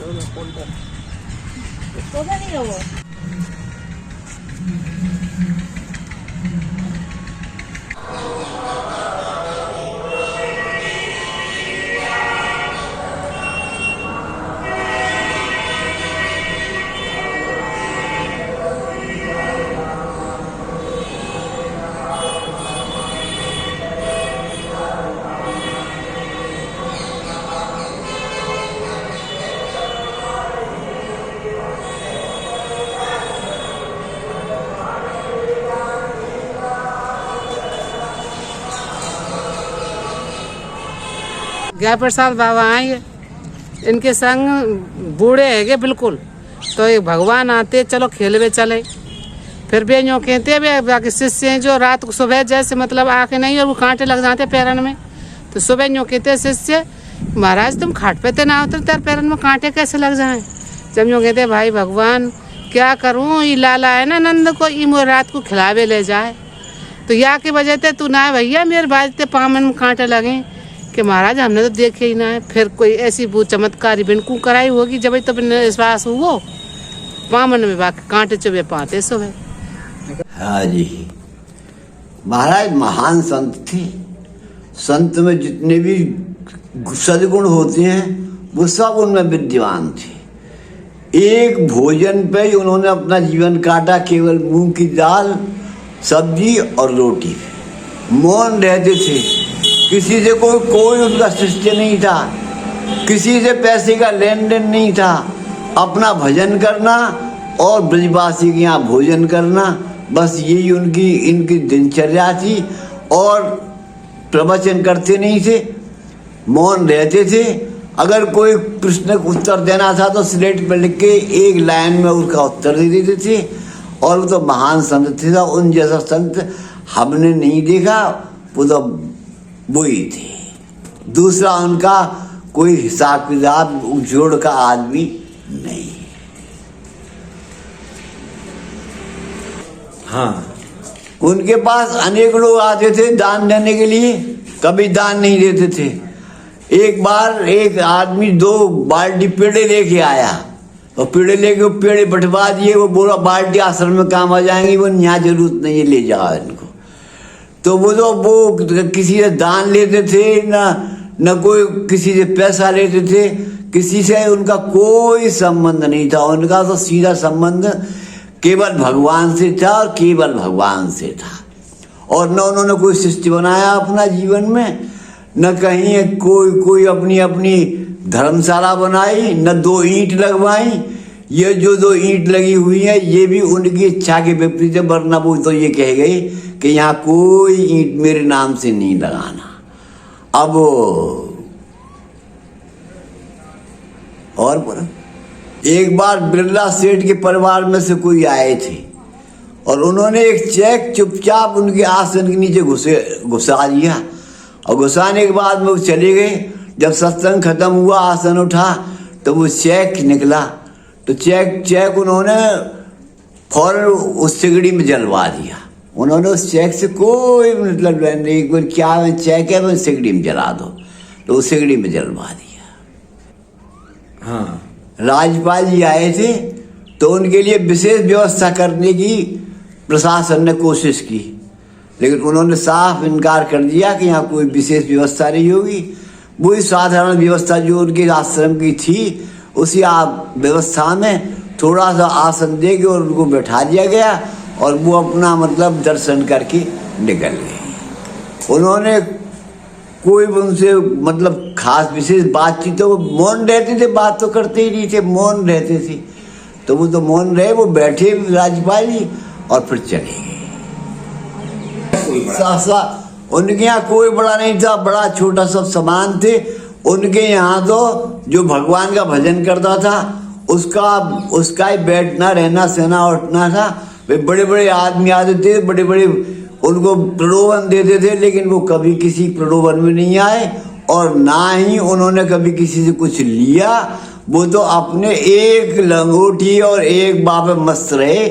नहीं है वो। जय प्रसाद बाबा आए, इनके संग बूढ़े हैगे बिल्कुल, तो ये भगवान आते चलो खेलवे चले। फिर भी यूँ कहते भी बाकी शिष्य हैं जो रात को सुबह जैसे मतलब आके नहीं और वो कांटे लग जाते पैरन में, तो सुबह यूँ कहते शिष्य महाराज तुम खाट पे तो ना उतर, तेरे पैरन में कांटे कैसे लग जाएं। जब यूँ कहते भाई भगवान क्या करूँ, ये लाला है ना नंद को, ये मोर रात को खिलावे ले जाए, तो या की वजह से तू ना भैया मेरे बाजते पामन में कांटे लगे कि महाराज हमने तो देखे ही ना है। फिर कोई ऐसी वो चमत्कारी बिनकू कराई होगी जब तब विश्वास हुआ पामन में बाकी कांटे चुभे पाते सुबह। हाँ जी, महाराज महान संत थे। संत में जितने भी सद्गुण होते हैं वो सब उनमें विद्यमान थे। एक भोजन पे ही उन्होंने अपना जीवन काटा, केवल मूंग की दाल, सब्जी और रोटी। मौन रहते थे, किसी से कोई उनका शिष्य नहीं था, किसी से पैसे का लेन देन नहीं था। अपना भजन करना और ब्रजवासी के यहाँ भोजन करना, बस यही इनकी दिनचर्या थी। और प्रवचन करते नहीं थे, मौन रहते थे। अगर कोई प्रश्न का उत्तर देना था तो स्लेट पर लिख के एक लाइन में उसका उत्तर दे देते थे। और वो तो महान संत थे, उन जैसा संत हमने नहीं देखा, वो तो वही थे। दूसरा उनका कोई हिसाब किताब जोड़ का आदमी नहीं। हाँ, उनके पास अनेक लोग आते थे दान देने के लिए, कभी दान नहीं देते थे। एक बार एक आदमी 2 बाल्टी पेड़े लेके आया और पेड़े लेके पेड़े बंटवा दिए। वो बोला बाल्टी आश्रम में काम आ जाएंगी, वो यहाँ जरूरत नहीं है, ले जाओ इनको। तो वो किसी से दान लेते थे न कोई किसी से पैसा लेते थे, किसी से उनका कोई संबंध नहीं था। उनका तो सीधा संबंध केवल भगवान से था और केवल भगवान से था। और न उन्होंने कोई शिष्य बनाया अपना जीवन में, न कहीं कोई अपनी अपनी धर्मशाला बनाई, न 2 ईंट लगवाई। ये जो 2 ईंट लगी हुई है ये भी उनकी इच्छा के विपरीत है, वरना वो तो ये कह गई कि यहाँ कोई ईंट मेरे नाम से नहीं लगाना। अब और बोला, एक बार बिरला सेठ के परिवार में से कोई आए थे और उन्होंने एक चेक चुपचाप उनके आसन के नीचे घुसा दिया। और घुसाने के बाद वो चले गए। जब सत्संग खत्म हुआ, आसन उठा तो वो चेक निकला, तो चेक उन्होंने फौरन उस सिगड़ी में जलवा दिया। उन्होंने उस चेक से कोई मतलब नहीं, कोई क्या चेक है वो सिगड़ी में जला दो, तो उस सिगड़ी में जलवा दिया। हाँ, राज्यपाल जी आए थे तो उनके लिए विशेष व्यवस्था करने की प्रशासन ने कोशिश की, लेकिन उन्होंने साफ इनकार कर दिया कि यहाँ कोई विशेष व्यवस्था नहीं होगी। वही साधारण व्यवस्था जो उनके आश्रम की थी, उसी व्यवस्था में थोड़ा सा आसन दे के और उनको बैठा दिया गया और वो अपना मतलब दर्शन करके निकल गए। उन्होंने कोई उनसे मतलब खास विशेष बातचीत, तो वो मौन रहते थे, बात तो करते ही नहीं थे, मौन रहते थे। तो वो तो मौन रहे, वो बैठे राज्यपाल जी और फिर चले गए। उनके यहाँ कोई बड़ा नहीं था, बड़ा छोटा सब समान थे। उनके यहाँ तो जो भगवान का भजन करता था उसका ही बैठना रहना सहना उठना था। वे बड़े बड़े आदमी आते थे, बड़े बड़े उनको प्रलोभन देते थे, लेकिन वो कभी किसी प्रलोभन में नहीं आए और ना ही उन्होंने कभी किसी से कुछ लिया। वो तो अपने एक लंगोटी और एक बाप मस्त रहे।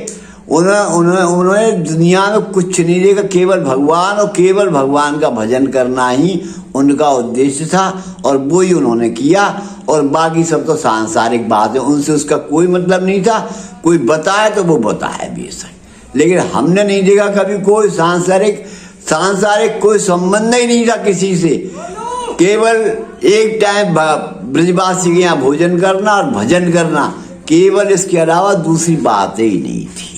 उन्होंने दुनिया में कुछ नहीं देखा, केवल भगवान और केवल भगवान का भजन करना ही उनका उद्देश्य था और वो ही उन्होंने किया। और बाकी सब तो सांसारिक बात है, उनसे उसका कोई मतलब नहीं था। कोई बताए तो वो बताए बेशक, लेकिन हमने नहीं देखा कभी कोई सांसारिक कोई संबंध ही नहीं था किसी से। केवल एक टाइम ब्रजवासी के यहाँ भोजन करना और भजन करना, केवल इसके अलावा दूसरी बात ही नहीं थी।